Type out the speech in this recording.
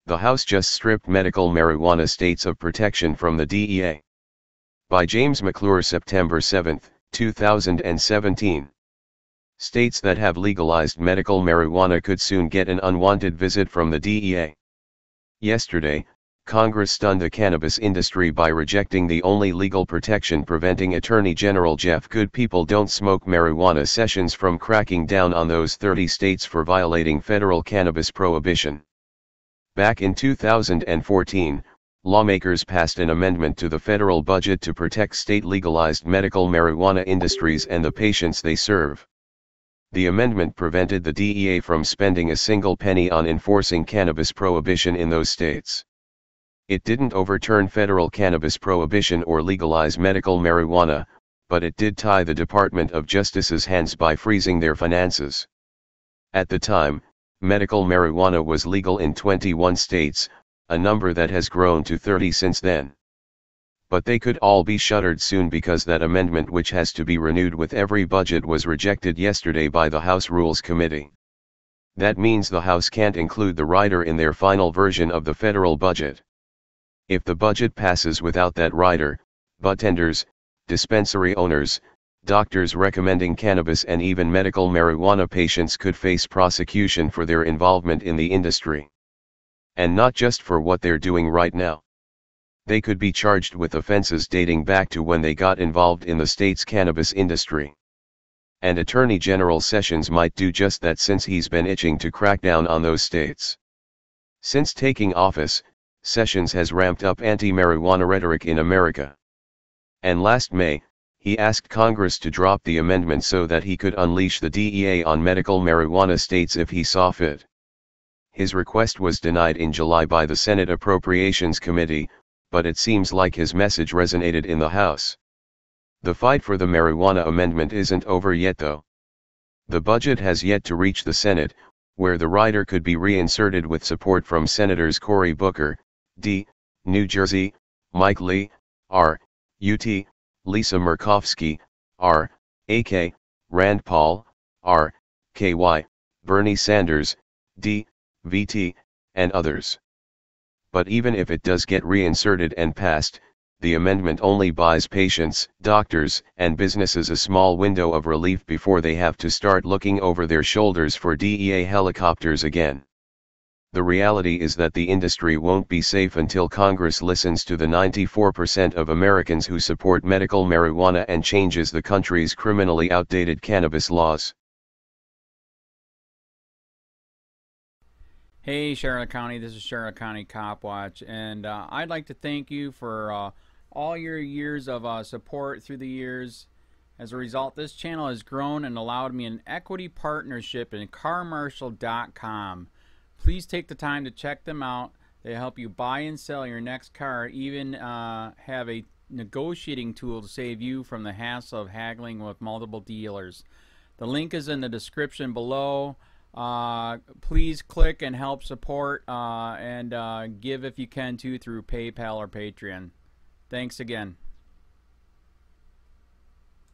The House just stripped medical marijuana states of protection from the DEA. By James McClure, September 7, 2017. States that have legalized medical marijuana could soon get an unwanted visit from the DEA. Yesterday, Congress stunned the cannabis industry by rejecting the only legal protection preventing Attorney General Jeff Good People Don't Smoke Marijuana Sessions from cracking down on those 30 states for violating federal cannabis prohibition. Back in 2014, lawmakers passed an amendment to the federal budget to protect state-legalized medical marijuana industries and the patients they serve. The amendment prevented the DEA from spending a single penny on enforcing cannabis prohibition in those states. It didn't overturn federal cannabis prohibition or legalize medical marijuana, but it did tie the Department of Justice's hands by freezing their finances. At the time, medical marijuana was legal in 21 states, a number that has grown to 30 since then. But they could all be shuttered soon because that amendment, which has to be renewed with every budget, was rejected yesterday by the House Rules Committee. That means the House can't include the rider in their final version of the federal budget. If the budget passes without that rider, budtenders, dispensary owners, doctors recommending cannabis and even medical marijuana patients could face prosecution for their involvement in the industry. And not just for what they're doing right now. They could be charged with offenses dating back to when they got involved in the state's cannabis industry. And Attorney General Sessions might do just that, since he's been itching to crack down on those states. Since taking office, Sessions has ramped up anti-marijuana rhetoric in America. And last May, he asked Congress to drop the amendment so that he could unleash the DEA on medical marijuana states if he saw fit. His request was denied in July by the Senate Appropriations Committee, but it seems like his message resonated in the House. The fight for the marijuana amendment isn't over yet though. The budget has yet to reach the Senate, where the rider could be reinserted with support from Senators Cory Booker, D., New Jersey, Mike Lee, R., UT, Lisa Murkowski, R., AK, Rand Paul, R., KY, Bernie Sanders, D., VT, and others. But even if it does get reinserted and passed, the amendment only buys patients, doctors, and businesses a small window of relief before they have to start looking over their shoulders for DEA helicopters again. The reality is that the industry won't be safe until Congress listens to the 94% of Americans who support medical marijuana and changes the country's criminally outdated cannabis laws. Hey Charlotte County, this is Charlotte County COPWATCH, and I'd like to thank you for all your years of support through the years. As a result, this channel has grown and allowed me an equity partnership in carmarshal.com. Please take the time to check them out. They help you buy and sell your next car, even have a negotiating tool to save you from the hassle of haggling with multiple dealers. The link is in the description below. Please click and help support and give if you can too through PayPal or Patreon. Thanks again.